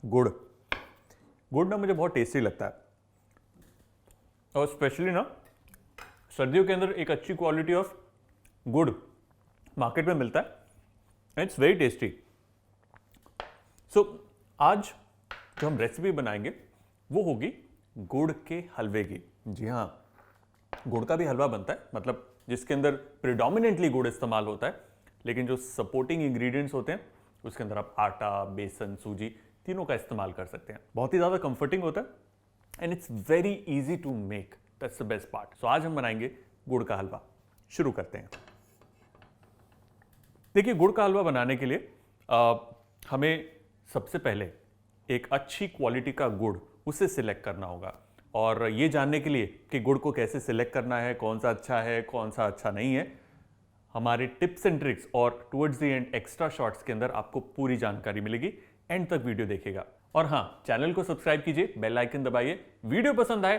गुड़ गुड़ ना मुझे बहुत टेस्टी लगता है, और स्पेशली ना सर्दियों के अंदर एक अच्छी क्वालिटी ऑफ गुड़ मार्केट में मिलता है एंड इट्स वेरी टेस्टी। सो आज जो हम रेसिपी बनाएंगे वो होगी गुड़ के हलवे की। जी हाँ, गुड़ का भी हलवा बनता है, मतलब जिसके अंदर प्रिडोमिनेंटली गुड़ इस्तेमाल होता है, लेकिन जो सपोर्टिंग इंग्रेडिएंट्स होते हैं उसके अंदर आप आटा, बेसन, सूजी तीनों का इस्तेमाल कर सकते हैं। बहुत ही ज़्यादा कंफर्टिंग होता है and it's very easy to make, that's the best part. So आज हम बनाएंगे गुड़ का हलवा। शुरू करते हैं। देखिए, गुड़ का हलवा बनाने के लिए हमें सबसे पहले एक अच्छी क्वालिटी का गुड़ उसे सिलेक्ट करना होगा, और ये जानने के लिए कि गुड़ को कैसे सिलेक्ट करना है, कौन सा अच्छा है कौन सा अच्छा नहीं है, हमारे टिप्स एंड ट्रिक्स और towards the end extra shorts के अंदर आपको पूरी जानकारी मिलेगी। एंड तक वीडियो देखिएगा, और हाँ, चैनल को सब्सक्राइब कीजिए, बेल आइकन दबाइए, वीडियो पसंद आए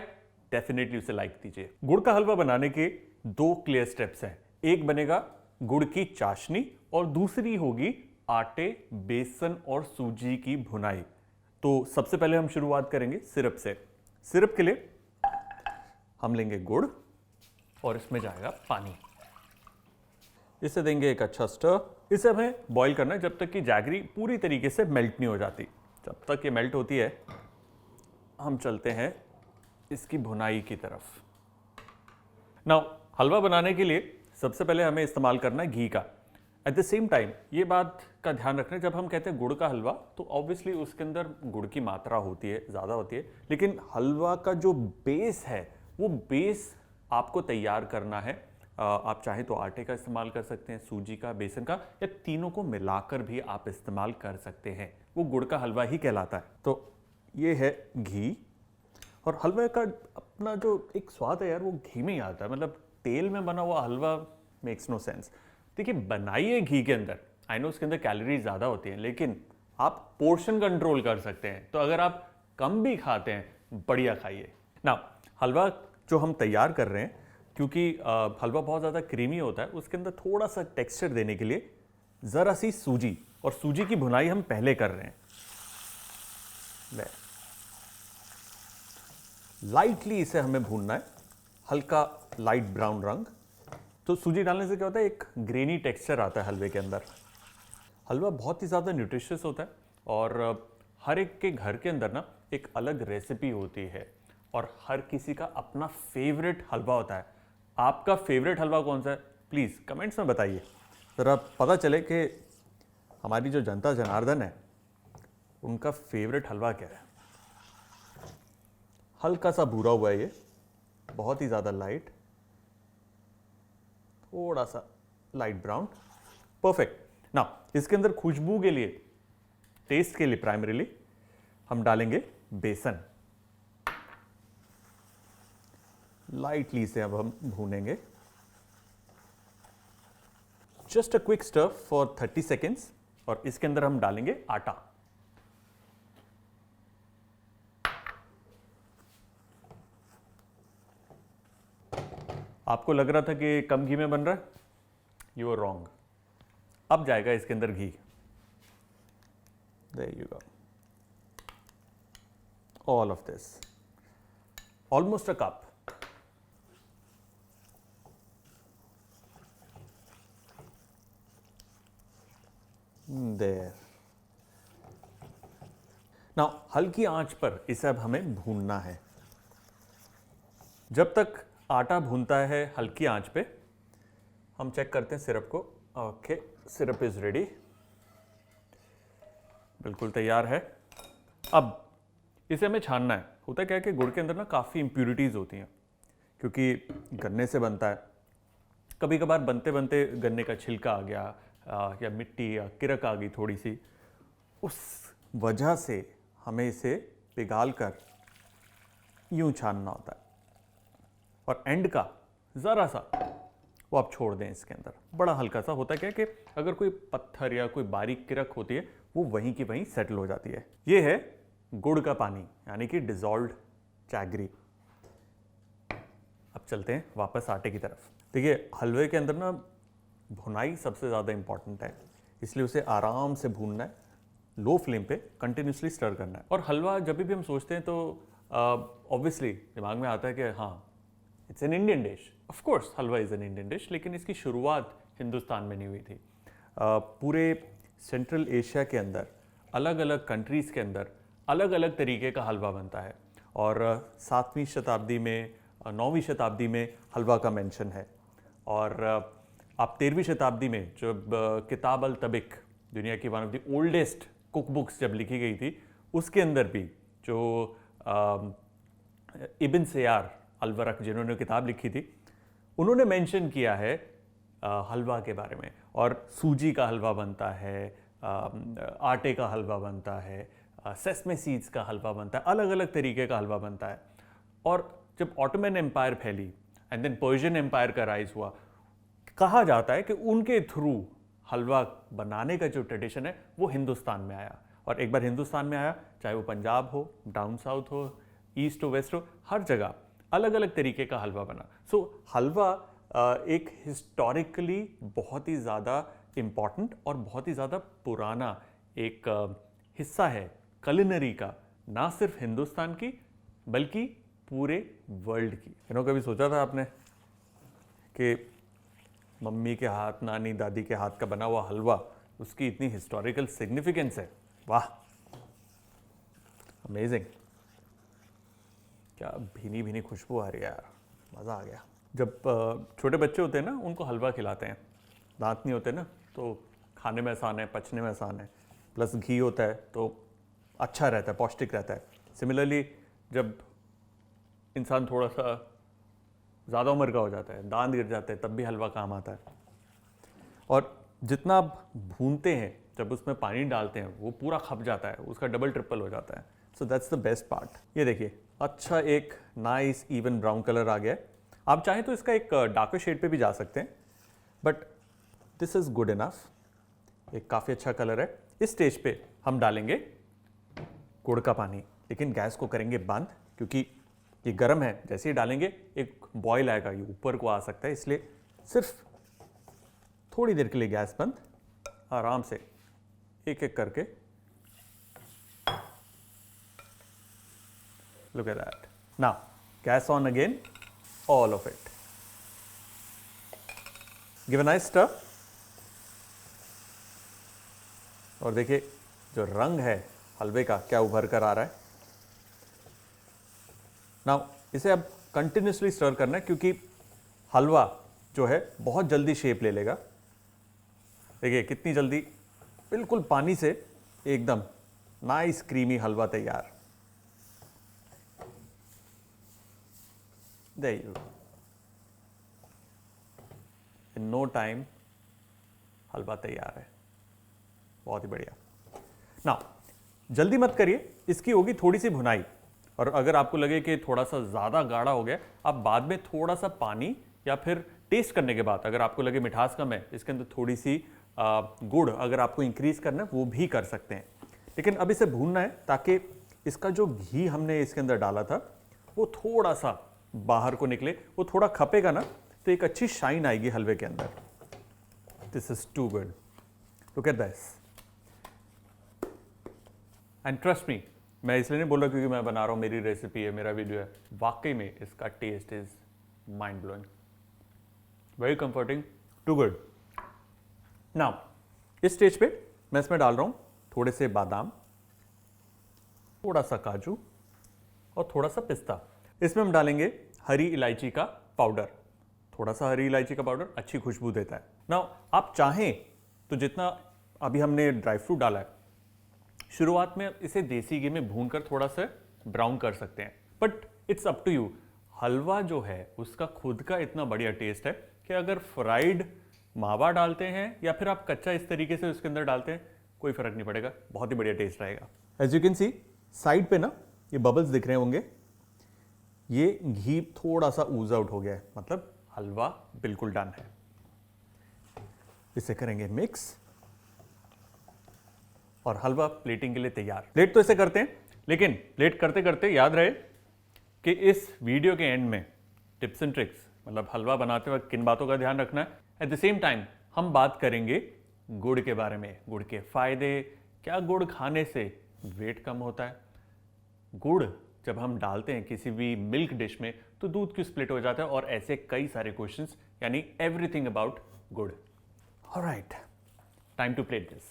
डेफिनेटली उसे लाइक दीजिए। गुड़ का हलवा बनाने के 2 क्लियर स्टेप्स हैं। एक बनेगा गुड़ की चाशनी और दूसरी होगी आटे, बेसन और सूजी की भुनाई। तो सबसे पहले हम शुरुआत करेंगे सिरप से। सिरप के लिए हम लेंगे गुड़ और इसमें जाएगा पानी। इसे देंगे एक अच्छा स्टर। इसे हमें बॉईल करना है जब तक कि जैगरी पूरी तरीके से मेल्ट नहीं हो जाती। जब तक ये मेल्ट होती है हम चलते हैं इसकी भुनाई की तरफ। नाउ हलवा बनाने के लिए सबसे पहले हमें इस्तेमाल करना है घी का। एट द सेम टाइम ये बात का ध्यान रखना है, जब हम कहते हैं गुड़ का हलवा तो ऑब्वियसली उसके अंदर गुड़ की मात्रा होती है, ज़्यादा होती है, लेकिन हलवा का जो बेस है वो बेस आपको तैयार करना है। आप चाहें तो आटे का इस्तेमाल कर सकते हैं, सूजी का, बेसन का, या तीनों को मिलाकर भी आप इस्तेमाल कर सकते हैं। वो गुड़ का हलवा ही कहलाता है। तो ये है घी, और हलवे का अपना जो एक स्वाद है यार वो घी में ही आता है। मतलब तेल में बना हुआ हलवा मेक्स नो सेंस। देखिए, बनाइए घी के अंदर, आई नो उसके अंदर कैलोरीज ज़्यादा होती हैं, लेकिन आप पोर्शन कंट्रोल कर सकते हैं। तो अगर आप कम भी खाते हैं, बढ़िया खाइए ना। हलवा जो हम तैयार कर रहे हैं, क्योंकि हलवा बहुत ज़्यादा क्रीमी होता है, उसके अंदर थोड़ा सा टेक्सचर देने के लिए ज़रा सी सूजी, और सूजी की भुनाई हम पहले कर रहे हैं। लाइटली इसे हमें भूनना है, हल्का लाइट ब्राउन रंग। तो सूजी डालने से क्या होता है, एक ग्रेनी टेक्सचर आता है हलवे के अंदर। हलवा बहुत ही ज़्यादा न्यूट्रिशियस होता है, और हर एक के घर के अंदर ना एक अलग रेसिपी होती है, और हर किसी का अपना फेवरेट हलवा होता है। आपका फेवरेट हलवा कौन सा है, प्लीज़ कमेंट्स में बताइए, ज़रा पता चले कि हमारी जो जनता जनार्दन है उनका फेवरेट हलवा क्या है। हल्का सा भूरा हुआ है ये, बहुत ही ज़्यादा लाइट, थोड़ा सा लाइट ब्राउन, परफेक्ट। ना इसके अंदर खुशबू के लिए, टेस्ट के लिए प्राइमरीली हम डालेंगे बेसन। लाइटली से अब हम भूनेंगे, just a quick stir for 30 seconds, और इसके अंदर हम डालेंगे आटा। आपको लग रहा था कि कम घी में बन रहा है, यू आर रॉन्ग। अब जाएगा इसके अंदर घी। There you go, all of this, almost a cup. There. Now हल्की आंच पर इसे अब हमें भूनना है। जब तक आटा भूनता है हल्की आंच पे, हम चेक करते हैं सिरप को। ओके, सिरप इज रेडी, बिल्कुल तैयार है। अब इसे हमें छानना है। होता क्या है कि गुड़ के अंदर ना काफ़ी इंप्यूरिटीज़ होती हैं, क्योंकि गन्ने से बनता है। कभी कभार बनते बनते गन्ने का छिलका आ गया, या मिट्टी या किरक आ गई थोड़ी सी, उस वजह से हमें इसे पिघाल कर यूं छानना होता है, और एंड का ज़रा सा वो आप छोड़ दें इसके अंदर। बड़ा हल्का सा होता है क्या कि अगर कोई पत्थर या कोई बारीक किरक होती है वो वहीं की वहीं सेटल हो जाती है। ये है गुड़ का पानी, यानी कि डिजॉल्व्ड जैगरी। अब चलते हैं वापस आटे की तरफ। देखिए, हलवे के अंदर ना भुनाई सबसे ज़्यादा इंपॉर्टेंट है, इसलिए उसे आराम से भूनना है। लो फ्लेम पे कंटिन्यूसली स्टर करना है। और हलवा जब भी हम सोचते हैं तो ऑब्वियसली दिमाग में आता है कि हाँ it's an Indian dish. Of course halwa is an Indian dish, लेकिन इसकी शुरुआत हिंदुस्तान में नहीं हुई थी। पूरे सेंट्रल एशिया के अंदर अलग अलग कंट्रीज़ के अंदर अलग अलग तरीके का हलवा बनता है। और 7वीं शताब्दी में 9वीं शताब्दी में हलवा का मेंशन है। और आप 13वीं शताब्दी में जब किताब अल तबिक दुनिया की one of the oldest cook books जब लिखी गई थी, उसके अंदर भी जो इब्न सयार अल वरक जिन्होंने किताब लिखी थी, उन्होंने मेंशन किया है हलवा के बारे में। और सूजी का हलवा बनता है, आटे का हलवा बनता है, सेसमे सीड्स का हलवा बनता है, अलग अलग तरीके का हलवा बनता है। और जब ऑटोमन एम्पायर फैली एंड देन पर्शियन एम्पायर का राइज हुआ, कहा जाता है कि उनके थ्रू हलवा बनाने का जो ट्रेडिशन है वो हिंदुस्तान में आया। और एक बार हिंदुस्तान में आया, चाहे वो पंजाब हो, डाउन साउथ हो, ईस्ट हो, वेस्ट हो, हर जगह अलग अलग तरीके का हलवा बना। सो हलवा एक हिस्टोरिकली बहुत ही ज़्यादा इम्पॉर्टेंट और बहुत ही ज़्यादा पुराना एक हिस्सा है कुलिनरी का, ना सिर्फ हिंदुस्तान की बल्कि पूरे वर्ल्ड की। कभी सोचा था आपने कि मम्मी के हाथ, नानी दादी के हाथ का बना हुआ हलवा, उसकी इतनी हिस्टोरिकल सिग्निफिकेंस है? वाह, अमेजिंग। क्या भीनी भीनी खुशबू आ रही है यार, मज़ा आ गया। जब छोटे बच्चे होते हैं ना, उनको हलवा खिलाते हैं, दांत नहीं होते ना, तो खाने में आसान है, पचने में आसान है, प्लस घी होता है तो अच्छा रहता है, पौष्टिक रहता है। सिमिलरली जब इंसान थोड़ा सा ज़्यादा उम्र का हो जाता है, दांत गिर जाते हैं, तब भी हलवा काम आता है। और जितना आप भूनते हैं, जब उसमें पानी डालते हैं, वो पूरा खप जाता है, उसका डबल ट्रिपल हो जाता है। So that's the best part. ये देखिए, अच्छा एक नाइस इवन ब्राउन कलर आ गया है। आप चाहें तो इसका एक डार्कर शेड पे भी जा सकते हैं, but this is good enough. एक काफ़ी अच्छा कलर है। इस स्टेज पे हम डालेंगे गुड़ का पानी, लेकिन गैस को करेंगे बंद, क्योंकि ये गर्म है। जैसे ही डालेंगे एक बॉयल आएगा, ये ऊपर को आ सकता है, इसलिए सिर्फ थोड़ी देर के लिए गैस बंद, आराम से एक एक करके। Look at that. Now, gas on again, all of it. Give a nice stir. और देखिए जो रंग है हलवे का क्या उभर कर आ रहा है। Now, इसे अब कंटिन्यूसली स्टर करना है, क्योंकि हलवा जो है बहुत जल्दी शेप ले लेगा। देखिए कितनी जल्दी, बिल्कुल पानी से एकदम नाइस क्रीमी हलवा तैयार। There you go. In no time हलवा तैयार है, बहुत ही बढ़िया। ना जल्दी मत करिए, इसकी होगी थोड़ी सी भुनाई। और अगर आपको लगे कि थोड़ा सा ज़्यादा गाढ़ा हो गया, आप बाद में थोड़ा सा पानी या फिर टेस्ट करने के बाद अगर आपको लगे मिठास कम है, इसके अंदर थोड़ी सी गुड़ अगर आपको इंक्रीज करना है वो भी कर सकते हैं। लेकिन अब इसे भूनना है ताकि इसका जो घी हमने इसके अंदर डाला था वो थोड़ा सा बाहर को निकले। वो थोड़ा खपेगा ना तो एक अच्छी शाइन आएगी हलवे के अंदर। This is too good, look at this. And trust me, मैं इसलिए नहीं बोल रहा क्योंकि मैं बना रहा हूँ, मेरी रेसिपी है, मेरा वीडियो है। वाकई में इसका taste is mind blowing, very comforting, too good. Now इस स्टेज पे मैं इसमें डाल रहा हूँ थोड़े से बादाम, थोड़ा सा काजू और थोड़ा सा पिस्ता। इसमें हम डालेंगे हरी इलायची का पाउडर। थोड़ा सा हरी इलायची का पाउडर अच्छी खुशबू देता है। नाउ आप चाहें तो जितना अभी हमने ड्राई फ्रूट डाला है, शुरुआत में इसे देसी घी में भूनकर थोड़ा सा ब्राउन कर सकते हैं, but it's up to you. हलवा जो है उसका खुद का इतना बढ़िया टेस्ट है कि अगर फ्राइड मावा डालते हैं या फिर आप कच्चा इस तरीके से उसके अंदर डालते हैं, कोई फर्क नहीं पड़ेगा, बहुत ही बढ़िया टेस्ट रहेगा। As you can see side पे ना ये बबल्स दिख रहे होंगे, ये घी थोड़ा सा ऊज आउट हो गया है, मतलब हलवा बिल्कुल डन है। इसे करेंगे मिक्स और हलवा प्लेटिंग के लिए तैयार। प्लेट तो इसे करते हैं, लेकिन प्लेट करते करते याद रहे कि इस वीडियो के एंड में टिप्स एंड ट्रिक्स, मतलब हलवा बनाते वक्त किन बातों का ध्यान रखना है। एट द सेम टाइम हम बात करेंगे गुड़ के बारे में, गुड़ के फायदे, क्या गुड़ खाने से वेट कम होता है? गुड़ जब हम डालते हैं किसी भी मिल्क डिश में तो दूध क्यों स्प्लिट हो जाता है? और ऐसे कई सारे क्वेश्चंस, यानी एवरीथिंग अबाउट गुड़। Alright, time to play this.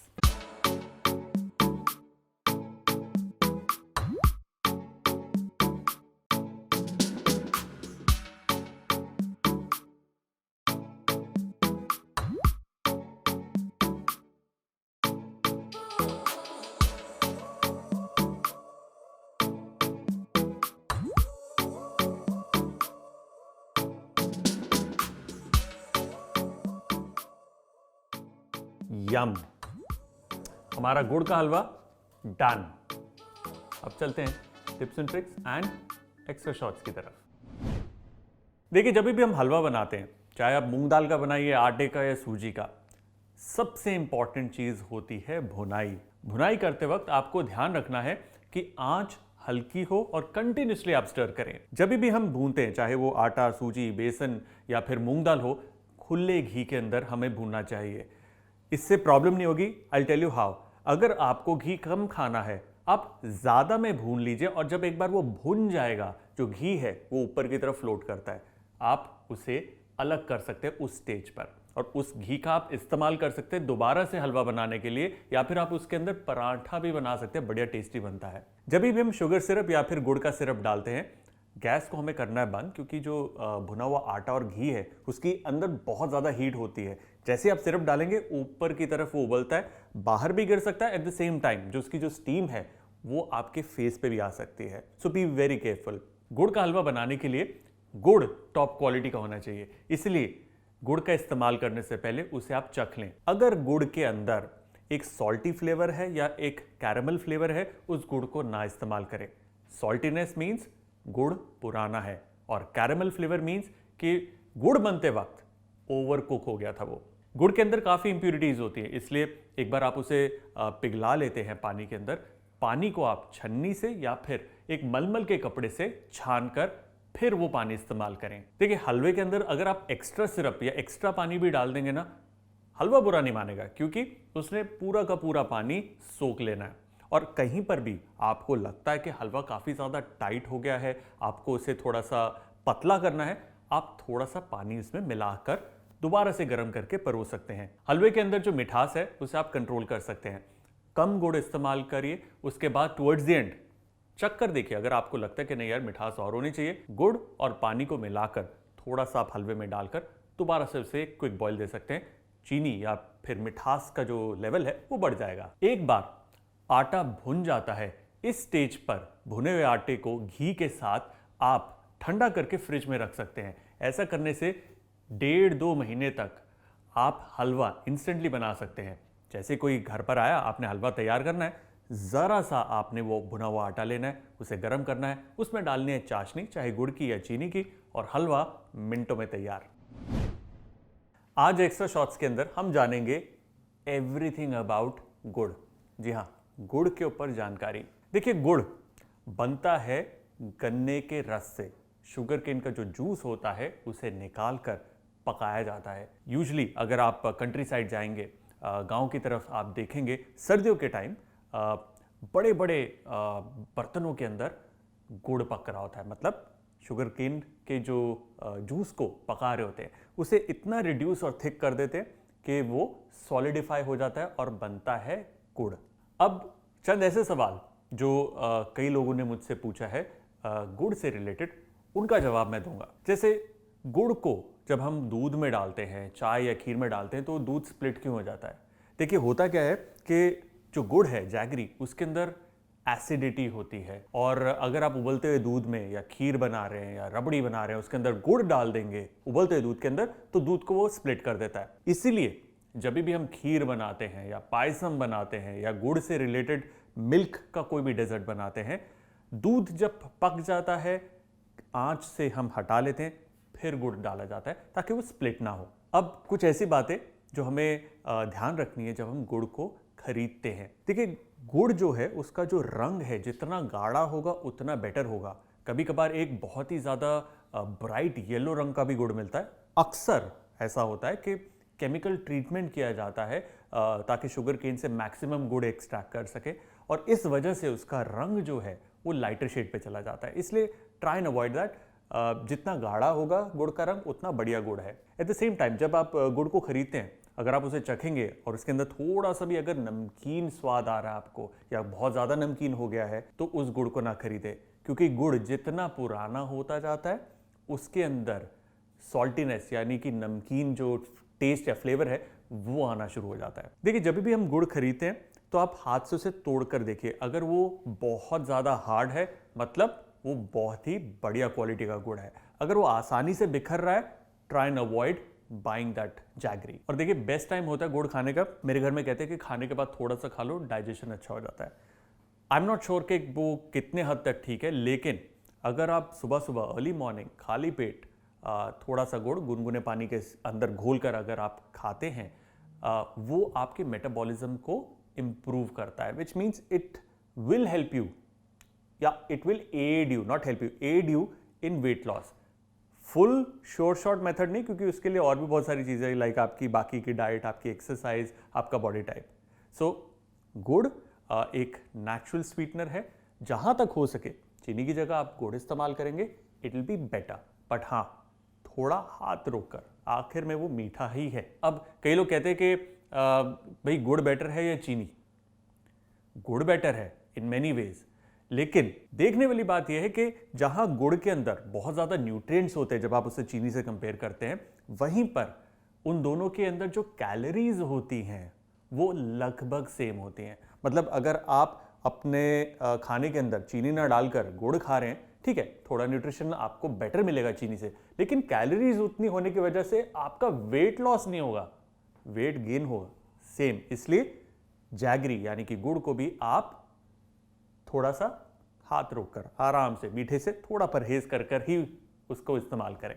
Yum, हमारा गुड़ का हलवा डन। अब चलते हैं tips and tricks and extra shots की तरफ। देखिए, जब भी हम हलवा बनाते हैं, चाहे आप मूंग दाल का बनाइए, आटे का या सूजी का, सबसे इंपॉर्टेंट चीज होती है भुनाई। भुनाई करते वक्त आपको ध्यान रखना है कि आंच हल्की हो और कंटिन्यूसली आप स्टर करें। जब भी हम भूनते हैं, चाहे वो आटा, सूजी, बेसन या फिर मूंग दाल हो, खुले घी के अंदर हमें भूनना चाहिए। इससे प्रॉब्लम नहीं होगी। I tell you how. अगर आपको घी कम खाना है, आप ज्यादा में भून लीजिए और जब एक बार वो भुन जाएगा, जो घी है वो ऊपर की तरफ फ्लोट करता है, आप उसे अलग कर सकते हैं उस स्टेज पर, और उस घी का आप इस्तेमाल कर सकते हैं दोबारा से हलवा बनाने के लिए, या फिर आप उसके अंदर पराठा भी बना सकते हैं, बढ़िया टेस्टी बनता है। जब भी हम शुगर सिरप या फिर गुड़ का सिरप डालते हैं, गैस को हमें करना है बंद, क्योंकि जो भुना हुआ आटा और घी है उसकी अंदर बहुत ज़्यादा हीट होती है। जैसे आप सिरप डालेंगे, ऊपर की तरफ वो उबलता है, बाहर भी गिर सकता है, एट द सेम टाइम जो उसकी जो स्टीम है वो आपके फेस पे भी आ सकती है। सो बी वेरी केयरफुल। गुड़ का हलवा बनाने के लिए गुड़ टॉप क्वालिटी का होना चाहिए, इसलिए गुड़ का इस्तेमाल करने से पहले उसे आप चख लें। अगर गुड़ के अंदर एक सॉल्टी फ्लेवर है या एक कैरेमल फ्लेवर है, उस गुड़ को ना इस्तेमाल करें। सॉल्टीनेस मीन्स गुड़ पुराना है, और कैरेमल फ्लेवर मीन्स कि गुड़ बनते वक्त ओवर कुक हो गया था। वो गुड़ के अंदर काफ़ी इंप्यूरिटीज होती है, इसलिए एक बार आप उसे पिघला लेते हैं पानी के अंदर। पानी को आप छन्नी से या फिर एक मलमल के कपड़े से छान कर फिर वो पानी इस्तेमाल करें। देखिए, हलवे के अंदर अगर आप एक्स्ट्रा सिरप या एक्स्ट्रा पानी भी डाल देंगे ना, हलवा बुरा नहीं मानेगा, क्योंकि उसने पूरा का पूरा पानी सोख लेना है। और कहीं पर भी आपको लगता है कि हलवा काफ़ी ज़्यादा टाइट हो गया है, आपको उसे थोड़ा सा पतला करना है, आप थोड़ा सा पानी उसमें मिलाकर दोबारा से गर्म करके परोस सकते हैं। हलवे के अंदर जो मिठास है उसे आप कंट्रोल कर सकते हैं। कम गुड़ इस्तेमाल करिए, उसके बाद टुवर्ड्स द एंड चख कर देखिए, अगर आपको लगता है कि नहीं यार मिठास और होनी चाहिए, गुड़ और पानी को मिलाकर थोड़ा सा आप हलवे में डालकर दोबारा से उसे क्विक बॉईल दे सकते हैं। चीनी या फिर मिठास का जो लेवल है वो बढ़ जाएगा। एक बार आटा भुन जाता है, इस स्टेज पर भुने हुए आटे को घी के साथ आप ठंडा करके फ्रिज में रख सकते हैं। ऐसा करने से 1.5-2 महीने तक आप हलवा इंस्टेंटली बना सकते हैं। जैसे कोई घर पर आया, आपने हलवा तैयार करना है, ज़रा सा आपने वो भुना हुआ आटा लेना है, उसे गर्म करना है, उसमें डालनी है चाशनी, चाहे गुड़ की या चीनी की, और हलवा मिनटों में तैयार। आज एक्स्ट्रा शॉट्स के अंदर हम जानेंगे एवरीथिंग अबाउट गुड़। जी हाँ, गुड़ के ऊपर जानकारी। देखिए, गुड़ बनता है गन्ने के रस से। शुगर केन का जो जूस होता है उसे निकाल कर पकाया जाता है। यूजली अगर आप कंट्री साइड जाएंगे, गांव की तरफ, आप देखेंगे सर्दियों के टाइम बड़े बड़े बर्तनों के अंदर गुड़ पक रहा होता है। मतलब शुगर केन के जो जूस को पका रहे होते हैं, उसे इतना रिड्यूस और थिक कर देते हैं कि वो सॉलिडिफाई हो जाता है और बनता है गुड़। अब चंद ऐसे सवाल जो कई लोगों ने मुझसे पूछा है गुड़ से रिलेटेड, उनका जवाब मैं दूंगा। जैसे गुड़ को जब हम दूध में डालते हैं, चाय या खीर में डालते हैं, तो दूध स्प्लिट क्यों हो जाता है? देखिए, होता क्या है कि जो गुड़ है, जैगरी, उसके अंदर एसिडिटी होती है, और अगर आप उबलते हुए दूध में या खीर बना रहे हैं या रबड़ी बना रहे हैं, उसके अंदर गुड़ डाल देंगे उबलते हुए दूध के अंदर, तो दूध को वो स्प्लिट कर देता है। इसीलिए जब भी हम खीर बनाते हैं या पायसम बनाते हैं या गुड़ से रिलेटेड मिल्क का कोई भी डेजर्ट बनाते हैं, दूध जब पक जाता है, आंच से हम हटा लेते हैं, फिर गुड़ डाला जाता है ताकि वो स्प्लिट ना हो। अब कुछ ऐसी बातें जो हमें ध्यान रखनी है जब हम गुड़ को खरीदते हैं। देखिए, गुड़ जो है उसका जो रंग है, जितना गाढ़ा होगा उतना बेटर होगा। कभी कभार एक बहुत ही ज़्यादा ब्राइट येलो रंग का भी गुड़ मिलता है। अक्सर ऐसा होता है कि केमिकल ट्रीटमेंट किया जाता है ताकि शुगर केन से मैक्सिमम गुड़ एक्सट्रैक्ट कर सके, और इस वजह से उसका रंग जो है वो लाइटर शेड पे चला जाता है। इसलिए ट्राई एंड अवॉइड दैट। जितना गाढ़ा होगा गुड़ का रंग उतना बढ़िया गुड़ है। एट द सेम टाइम जब आप गुड़ को खरीदते हैं, अगर आप उसे चखेंगे और उसके अंदर थोड़ा सा भी अगर नमकीन स्वाद आ रहा है आपको, या बहुत ज़्यादा नमकीन हो गया है, तो उस गुड़ को ना खरीदे, क्योंकि गुड़ जितना पुराना होता जाता है उसके अंदर सॉल्टीनेस यानी कि नमकीन जो टेस्ट या फ्लेवर है वो आना शुरू हो जाता है। देखिए, जब भी हम गुड़ खरीदते हैं तो आप हाथ से उसे तोड़ कर देखिए। अगर वो बहुत ज़्यादा हार्ड है, मतलब वो बहुत ही बढ़िया क्वालिटी का गुड़ है। अगर वो आसानी से बिखर रहा है, try and avoid buying that jaggery. और देखिए, बेस्ट टाइम होता है गुड़ खाने का, मेरे घर में कहते हैं कि खाने के बाद थोड़ा सा खा लो, डाइजेशन अच्छा हो जाता है। आई एम नॉट श्योर कि वो कितने हद तक ठीक है, लेकिन अगर आप सुबह सुबह अर्ली मॉर्निंग खाली पेट थोड़ा सा गुड़ गुनगुने पानी के अंदर घोल कर अगर आप खाते हैं, वो आपके मेटाबॉलिज्म को इम्प्रूव करता है, which means it will help you, या it will aid you, not help you, aid you in weight loss. Full sure short method नहीं, क्योंकि उसके लिए और भी बहुत सारी चीज़ें, लाइक आपकी बाकी की डाइट, आपकी एक्सरसाइज, आपका बॉडी टाइप। सो गुड़ एक नेचुरल स्वीटनर है। जहां तक हो सके चीनी की जगह आप गुड़ इस्तेमाल करेंगे, it will be better, but हाँ, थोड़ा हाथ रोककर, आखिर में वो मीठा ही है। अब कई लोग कहते हैं कि भाई गुड़ बेटर है या चीनी। गुड़ बेटर है इन मेनी वेज, लेकिन देखने वाली बात यह है कि जहां गुड़ के अंदर बहुत ज्यादा न्यूट्रिएंट्स होते हैं जब आप उसे चीनी से कंपेयर करते हैं, वहीं पर उन दोनों के अंदर जो कैलोरीज होती हैं वो लगभग सेम होती हैं। मतलब अगर आप अपने खाने के अंदर चीनी ना डालकर गुड़ खा रहे हैं, ठीक है, थोड़ा न्यूट्रिशन आपको बेटर मिलेगा चीनी से, लेकिन कैलोरीज उतनी होने की वजह से आपका वेट लॉस नहीं होगा, वेट गेन होगा सेम। इसलिए जैगरी यानी कि गुड़ को भी आप थोड़ा सा हाथ रोककर आराम से, मीठे से थोड़ा परहेज कर ही उसको इस्तेमाल करें।